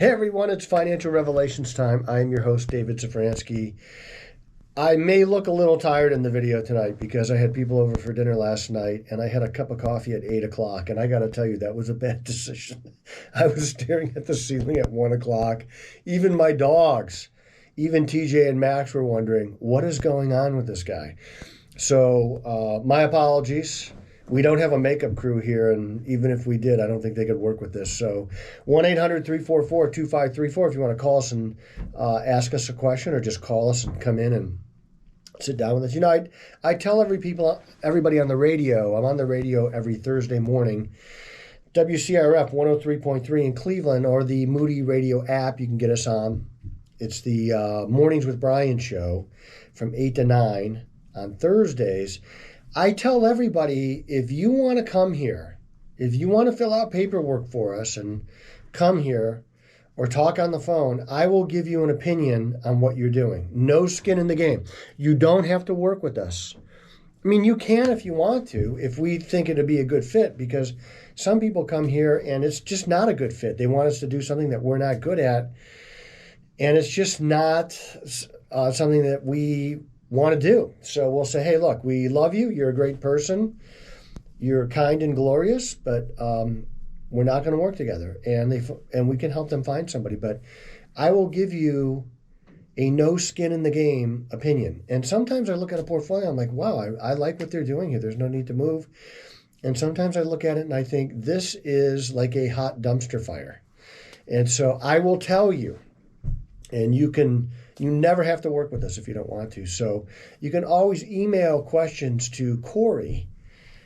Hey everyone, it's Financial Revelations time. I'm your host, David Safransky. I may look a little tired in the video tonight because I had people over for dinner last night and I had a cup of coffee at 8 o'clock. And I got to tell you, that was a bad decision. I was staring at the ceiling at 1 o'clock. Even my dogs, even TJ and Max were wondering, what is going on with this guy? So my apologies. We don't have a makeup crew here, and even if we did, I don't think they could work with this. So 1-800-344-2534 if you want to call us and ask us a question, or just call us and come in and sit down with us. You know, I tell everybody on the radio, I'm on the radio every Thursday morning, WCRF 103.3 in Cleveland, or the Moody Radio app you can get us on. It's the Mornings with Brian show from 8 to 9 on Thursdays. I tell everybody, if you want to come here, if you want to fill out paperwork for us and come here or talk on the phone, I will give you an opinion on what you're doing. No skin in the game. You don't have to work with us. I mean, you can if you want to, if we think it'd be a good fit, because some people come here and it's just not a good fit. They want us to do something that we're not good at, and it's just not something that we want to do. So we'll say, hey, look, we love you. You're a great person. You're kind and glorious, but we're not going to work together. And we can help them find somebody. But I will give you a no skin in the game opinion. And sometimes I look at a portfolio, I'm like, wow, I like what they're doing here. There's no need to move. And sometimes I look at it and I think this is like a hot dumpster fire. And so I will tell you, and you never have to work with us if you don't want to. So you can always email questions to Corey,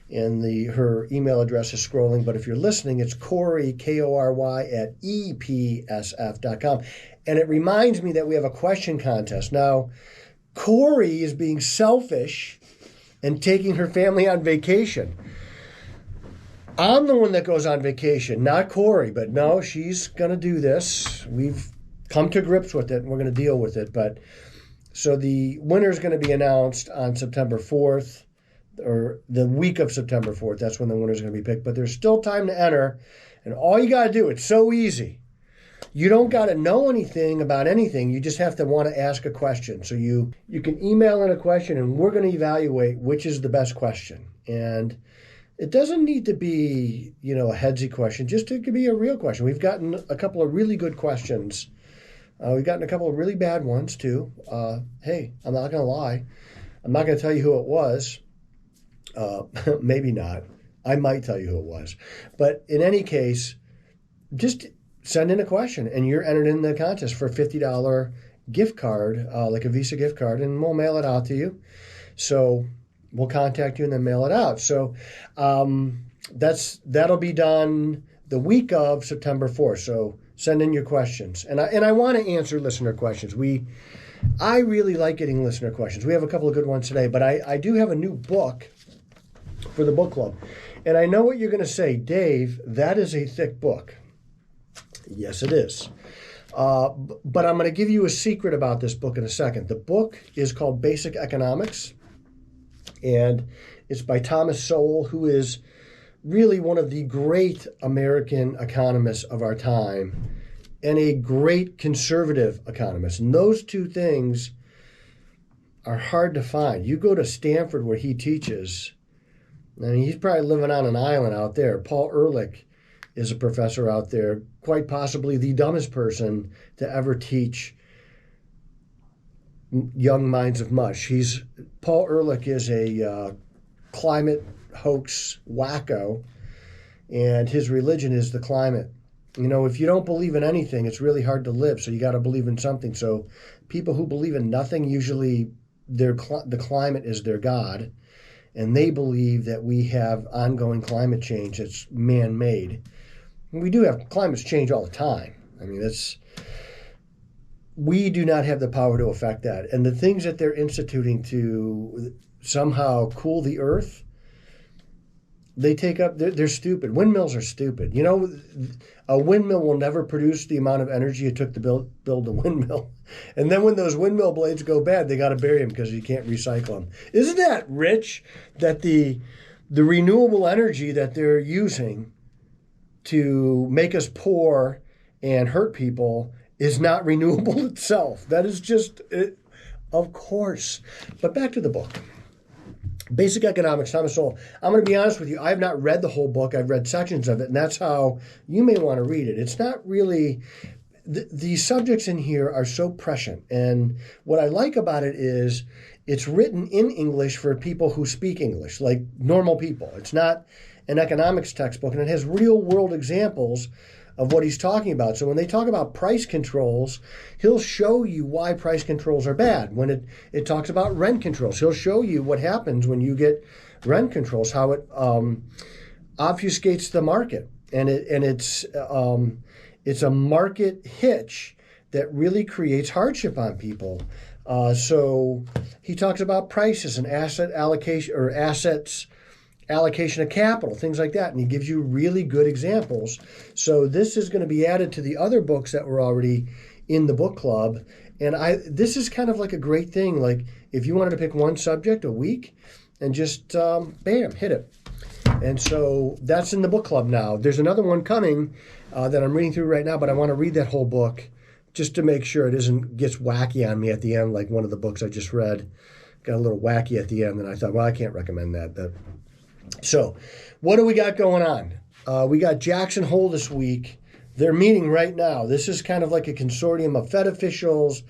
and her email address is scrolling. But if you're listening, it's Corey, Kory, at epsf.com. And it reminds me that we have a question contest. Now, Corey is being selfish and taking her family on vacation. I'm the one that goes on vacation, not Corey. But no, she's going to do this. We've come to grips with it, and we're going to deal with it. But so the winner is going to be announced on September 4th, or the week of September 4th. That's when the winner is going to be picked. But there's still time to enter, and all you got to do, it's so easy. You don't got to know anything about anything. You just have to want to ask a question. So you can email in a question, and we're going to evaluate which is the best question. And it doesn't need to be, a headsy question. Just it could be a real question. We've gotten a couple of really good questions. We've gotten a couple of really bad ones, too. Hey, I'm not going to lie. I'm not going to tell you who it was. Maybe not. I might tell you who it was. But in any case, just send in a question, and you're entered in the contest for a $50 gift card, like a Visa gift card, and we'll mail it out to you. So we'll contact you and then mail it out. So that'll be done the week of September 4th. So send in your questions. And I want to answer listener questions. I really like getting listener questions. We have a couple of good ones today, but I do have a new book for the book club. And I know what you're going to say, Dave, that is a thick book. Yes, it is. But I'm going to give you a secret about this book in a second. The book is called Basic Economics, and it's by Thomas Sowell, who is really one of the great American economists of our time and a great conservative economist. And those two things are hard to find. You go to Stanford where he teaches, and he's probably living on an island out there. Paul Ehrlich is a professor out there, quite possibly the dumbest person to ever teach young minds of mush. Paul Ehrlich is a climate hoax wacko, and his religion is the climate. If you don't believe in anything, it's really hard to live, so you got to believe in something. So people who believe in nothing, usually the climate is their god, and they believe that we have ongoing climate change that's man-made. And we do have climates change all the time. I mean, we do not have the power to affect that. And the things that they're instituting to somehow cool the earth, they're stupid. Windmills are stupid. A windmill will never produce the amount of energy it took to build a windmill. And then when those windmill blades go bad, they got to bury them because you can't recycle them. Isn't that rich that the renewable energy that they're using to make us poor and hurt people is not renewable itself. That is just, of course. But back to the book. Basic Economics, Thomas Sowell. I'm going to be honest with you. I have not read the whole book. I've read sections of it, and that's how you may want to read it. It's not really... The subjects in here are so prescient. And what I like about it is it's written in English for people who speak English, like normal people. It's not an economics textbook, and it has real-world examples of what he's talking about. So when they talk about price controls, he'll show you why price controls are bad. When it talks about rent controls, he'll show you what happens when you get rent controls, how it obfuscates the market. And it's a market hitch that really creates hardship on people. So he talks about prices and asset allocation or assets allocation of capital, things like that. And he gives you really good examples. So this is going to be added to the other books that were already in the book club. And this is kind of like a great thing. Like if you wanted to pick one subject a week and just, bam, hit it. And so that's in the book club now. There's another one coming that I'm reading through right now, but I want to read that whole book just to make sure it gets wacky on me at the end, like one of the books I just read got a little wacky at the end, and I thought, well, I can't recommend that. So what do we got going on? We got Jackson Hole this week. They're meeting right now. This is kind of like a consortium of Fed officials,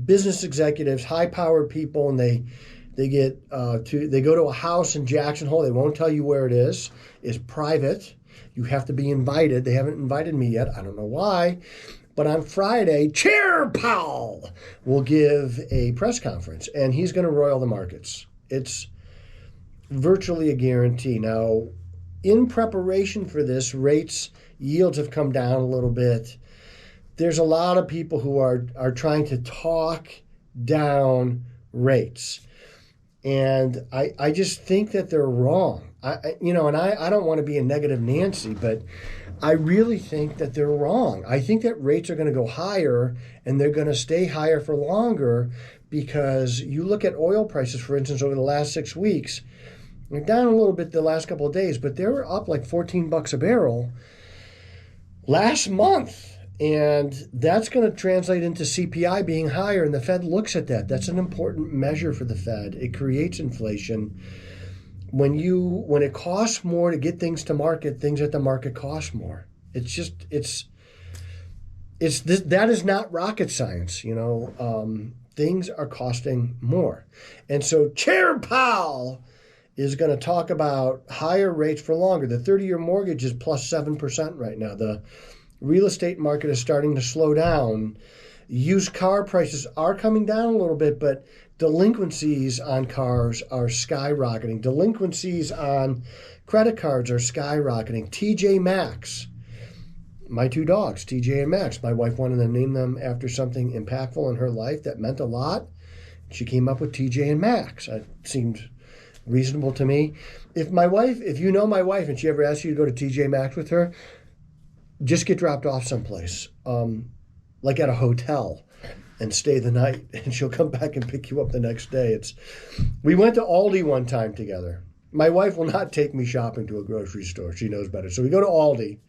business executives, high-powered people, and they go to a house in Jackson Hole. They won't tell you where it is. It's private. You have to be invited. They haven't invited me yet. I don't know why. But on Friday, Chair Powell will give a press conference, and he's going to roil the markets. It's virtually a guarantee. Now, in preparation for this, yields have come down a little bit. There's a lot of people who are trying to talk down rates. And I just think that they're wrong. I don't want to be a negative Nancy, but I really think that they're wrong. I think that rates are going to go higher, and they're going to stay higher for longer because you look at oil prices, for instance, over the last 6 weeks. They're down a little bit the last couple of days, but they were up like $14 a barrel last month. And that's going to translate into CPI being higher, and the Fed looks at that. That's an important measure for the Fed. It creates inflation. When it costs more to get things to market, things at the market cost more. That is not rocket science, Things are costing more. And so Chair Powell is going to talk about higher rates for longer. The 30-year mortgage is plus 7% right now. The real estate market is starting to slow down. Used car prices are coming down a little bit, but delinquencies on cars are skyrocketing. Delinquencies on credit cards are skyrocketing. TJ Maxx, my two dogs, TJ and Max. My wife wanted to name them after something impactful in her life that meant a lot. She came up with TJ and Max. It seemed reasonable to me. If you know my wife and she ever asks you to go to TJ Maxx with her, just get dropped off someplace, like at a hotel, and stay the night, and she'll come back and pick you up the next day. We went to Aldi one time together. My wife will not take me shopping to a grocery store. She knows better. So we go to Aldi,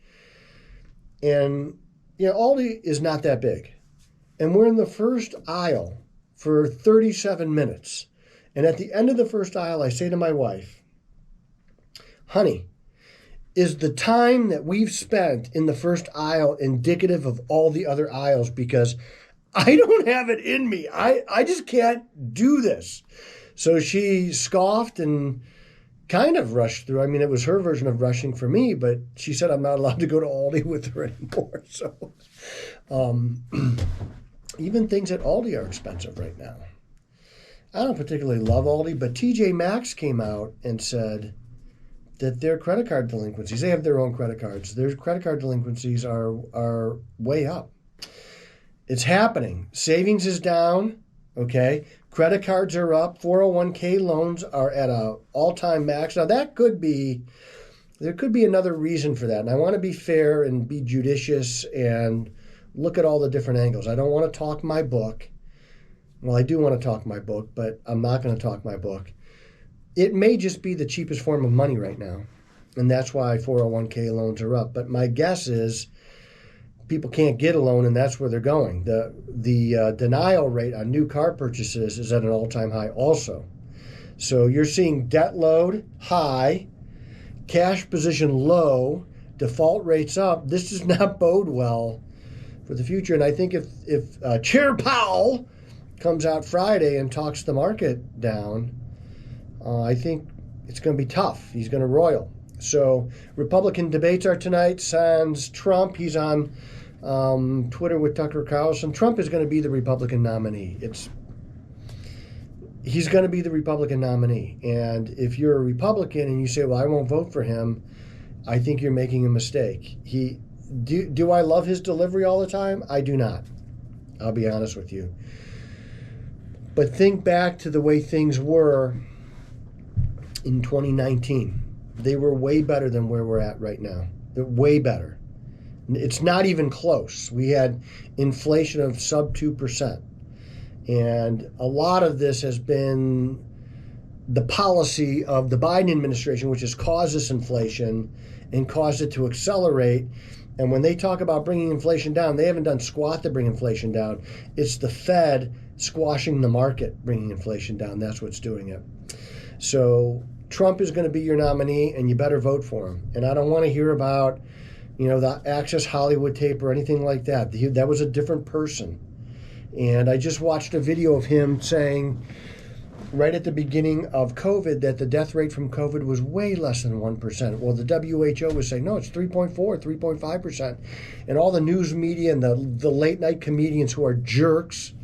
and Aldi is not that big. And we're in the first aisle for 37 minutes. And at the end of the first aisle, I say to my wife, honey, is the time that we've spent in the first aisle indicative of all the other aisles? Because I don't have it in me. I just can't do this. So she scoffed and kind of rushed through. I mean, it was her version of rushing for me, but she said I'm not allowed to go to Aldi with her anymore. So even things at Aldi are expensive right now. I don't particularly love Aldi, but TJ Maxx came out and said that their credit card delinquencies, they have their own credit cards, their credit card delinquencies are way up. It's happening. Savings is down, okay? Credit cards are up. 401k loans are at an all-time max. Now, there could be another reason for that. And I want to be fair and be judicious and look at all the different angles. I don't want to talk my book. Well, I do want to talk my book, but I'm not going to talk my book. It may just be the cheapest form of money right now, and that's why 401k loans are up. But my guess is people can't get a loan, and that's where they're going. The denial rate on new car purchases is at an all-time high also. So you're seeing debt load high, cash position low, default rates up. This does not bode well for the future. And I think if Chair Powell comes out Friday and talks the market down, I think it's going to be tough. He's going to roil. So Republican debates are tonight. Sans Trump. He's on Twitter with Tucker Carlson. Trump is going to be the Republican nominee. He's going to be the Republican nominee. And if you're a Republican and you say, well, I won't vote for him, I think you're making a mistake. Do I love his delivery all the time? I do not. I'll be honest with you. But think back to the way things were in 2019. They were way better than where we're at right now. They're way better. It's not even close. We had inflation of sub 2%. And a lot of this has been the policy of the Biden administration, which has caused this inflation and caused it to accelerate. And when they talk about bringing inflation down, they haven't done squat to bring inflation down. It's the Fed squashing the market, bringing inflation down. That's what's doing it. So Trump is going to be your nominee, and you better vote for him. And I don't want to hear about, the Access Hollywood tape or anything like that. That was a different person. And I just watched a video of him saying right at the beginning of COVID that the death rate from COVID was way less than 1%. Well, the WHO was saying, no, it's 3.4, 3.5%. And all the news media and the late night comedians who are jerks,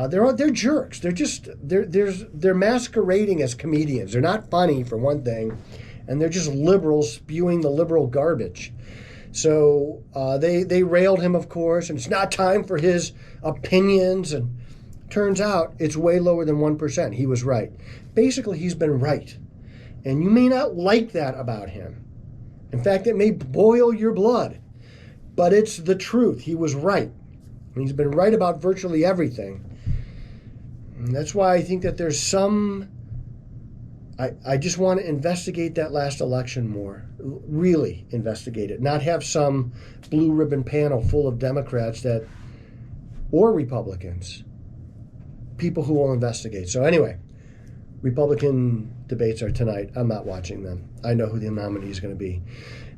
they're jerks. They're masquerading as comedians. They're not funny, for one thing, and they're just liberals spewing the liberal garbage. So they railed him, of course, and it's not time for his opinions. And turns out it's way lower than 1%. He was right. Basically, he's been right. And you may not like that about him. In fact, it may boil your blood. But it's the truth. He was right. And he's been right about virtually everything. And that's why I think that there's some... I just want to investigate that last election more. Really investigate it. Not have some blue ribbon panel full of Democrats or Republicans. People who will investigate. So anyway, Republican debates are tonight. I'm not watching them. I know who the nominee is going to be.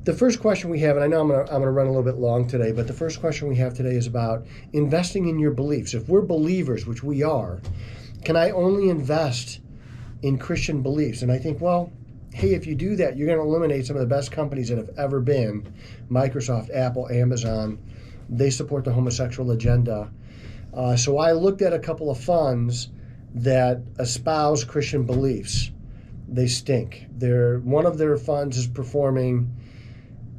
The first question we have, and I know I'm going to run a little bit long today, but the first question we have today is about investing in your beliefs. If we're believers, which we are, can I only invest in Christian beliefs? And I think, well, hey, if you do that, you're going to eliminate some of the best companies that have ever been. Microsoft, Apple, Amazon. They support the homosexual agenda. So I looked at a couple of funds that espouse Christian beliefs. They stink. One of their funds is performing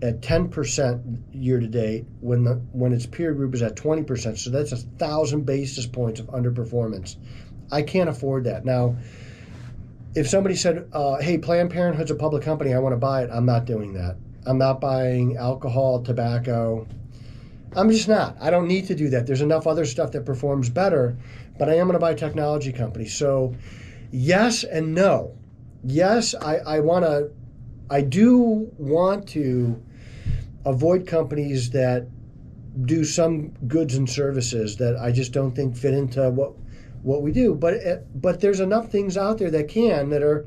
at 10% year to date when its peer group is at 20%. So that's 1,000 basis points of underperformance. I can't afford that. Now, if somebody said, hey, Planned Parenthood's a public company, I want to buy it, I'm not doing that. I'm not buying alcohol, tobacco. I'm just not. I don't need to do that. There's enough other stuff that performs better, but I am going to buy technology companies. So yes and no. Yes, I do want to avoid companies that do some goods and services that I just don't think fit into what we do. But there's enough things out there that are,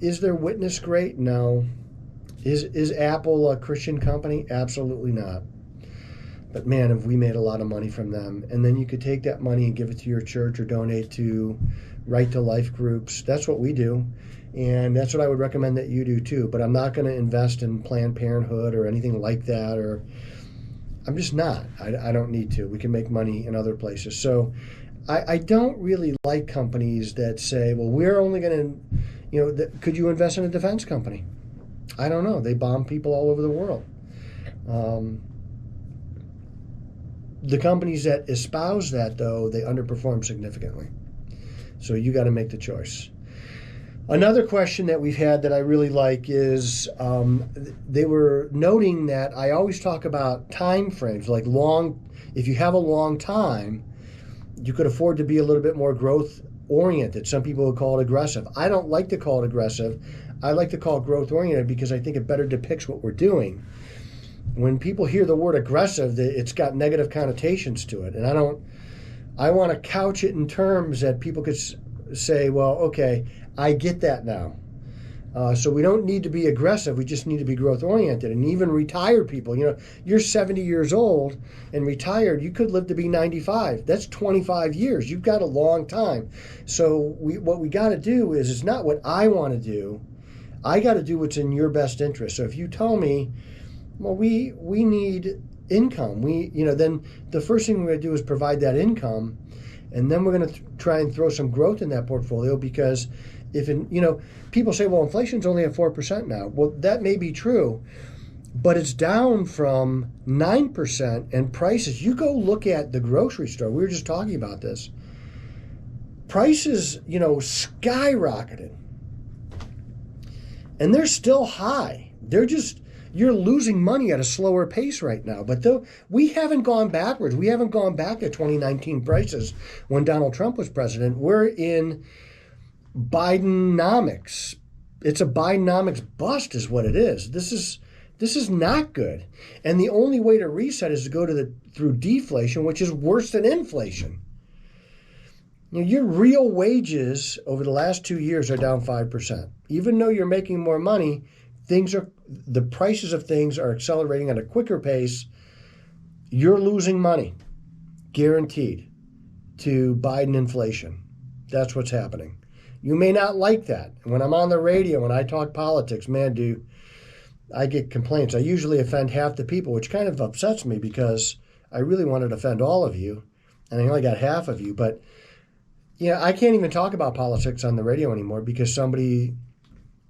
is their witness great? No. Is Apple a Christian company? Absolutely not. But man, have we made a lot of money from them. And then you could take that money and give it to your church or donate to Right to Life groups. That's what we do. And that's what I would recommend that you do too. But I'm not going to invest in Planned Parenthood or anything like that. I'm just not. I don't need to. We can make money in other places. So I don't really like companies that say, well, we're only going to, could you invest in a defense company? I don't know. They bomb people all over the world. The companies that espouse that, though, they underperform significantly. So you got to make the choice. Another question that we've had that I really like is they were noting that I always talk about time frames, like if you have a long time, you could afford to be a little bit more growth oriented. Some people would call it aggressive. I don't like to call it aggressive. I like to call it growth-oriented because I think it better depicts what we're doing. When people hear the word aggressive, it's got negative connotations to it. And I want to couch it in terms that people could say, well, okay, I get that now. So we don't need to be aggressive. We just need to be growth-oriented. And even retired people, you're 70 years old and retired, you could live to be 95. That's 25 years. You've got a long time. So what we got to do is, it's not what I want to do. I got to do what's in your best interest. So if you tell me, well, we need income, then the first thing we're going to do is provide that income. And then we're going to try and throw some growth in that portfolio, because people say, well, inflation's only at 4% now. Well, that may be true, but it's down from 9%, and prices, you go look at the grocery store, we were just talking about this, prices, skyrocketed. And they're still high. You're losing money at a slower pace right now. But we haven't gone backwards. We haven't gone back to 2019 prices when Donald Trump was president. We're in Bidenomics. It's a Bidenomics bust is what it is. This is not good. And the only way to reset is to go through deflation, which is worse than inflation. Your real wages over the last 2 years are down 5%. Even though you're making more money, the prices of things are accelerating at a quicker pace. You're losing money, guaranteed, to Biden inflation. That's what's happening. You may not like that. When I'm on the radio and I talk politics, man, I get complaints. I usually offend half the people, which kind of upsets me because I really wanted to offend all of you, and I only got half of you. But I can't even talk about politics on the radio anymore because they're going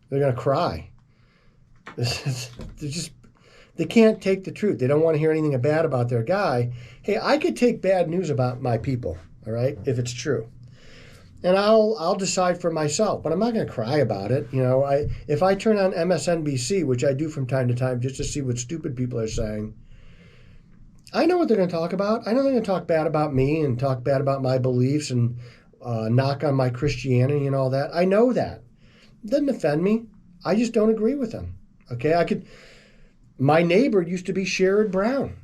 to cry. They can't take the truth. They don't want to hear anything bad about their guy. Hey, I could take bad news about my people, all right, if it's true. And I'll decide for myself, but I'm not going to cry about it. If I turn on MSNBC, which I do from time to time just to see what stupid people are saying, I know what they're going to talk about. I know they're going to talk bad about me and talk bad about my beliefs and knock on my Christianity and all that. I know that. It doesn't offend me. I just don't agree with them. Okay, my neighbor used to be Sherrod Brown.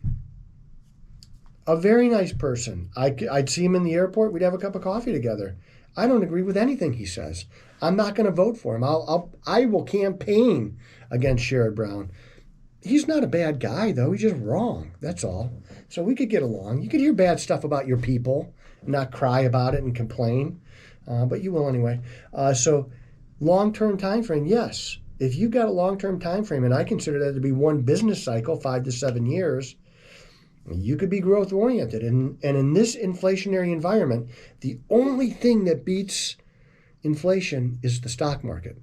A very nice person. I'd see him in the airport. We'd have a cup of coffee together. I don't agree with anything he says. I'm not going to vote for him. I will campaign against Sherrod Brown. He's not a bad guy, though. He's just wrong. That's all. So we could get along. You could hear bad stuff about your people, not cry about it and complain, but you will anyway. So long-term time frame, yes. If you've got a long-term time frame, and I consider that to be one business cycle, 5 to 7 years, you could be growth-oriented. And in this inflationary environment, the only thing that beats inflation is the stock market.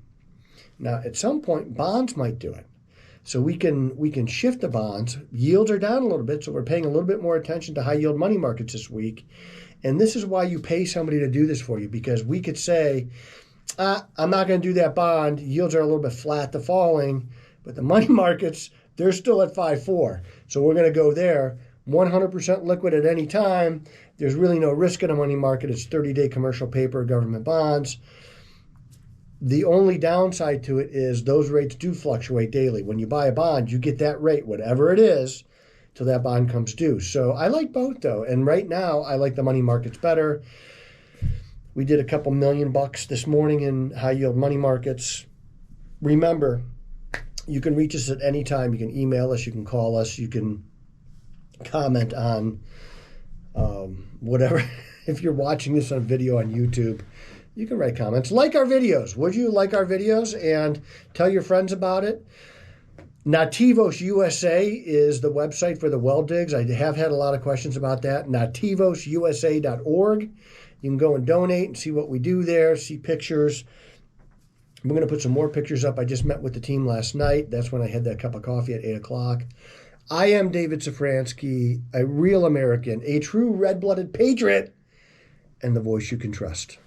Now, at some point, bonds might do it. So we can shift the bonds. Yields are down a little bit, so we're paying a little bit more attention to high-yield money markets this week. And this is why you pay somebody to do this for you, because we could say, I'm not going to do that bond. Yields are a little bit flat to falling, but the money markets, they're still at 5.4. So we're going to go there. 100% liquid at any time. There's really no risk in a money market. It's 30-day commercial paper, government bonds. The only downside to it is those rates do fluctuate daily. When you buy a bond, you get that rate, whatever it is, till that bond comes due. So I like both, though. And right now, I like the money markets better. We did a couple $1 million this morning in high-yield money markets. Remember, you can reach us at any time. You can email us. You can call us. You can comment on whatever. If you're watching this on video on YouTube, you can write comments. Like our videos. Would you like our videos? And tell your friends about it. Nativos USA is the website for the well digs. I have had a lot of questions about that. nativosusa.org. You can go and donate and see what we do there, see pictures. We're going to put some more pictures up. I just met with the team last night. That's when I had that cup of coffee at 8 o'clock. I am David Safransky, a real American, a true red-blooded patriot, and the voice you can trust.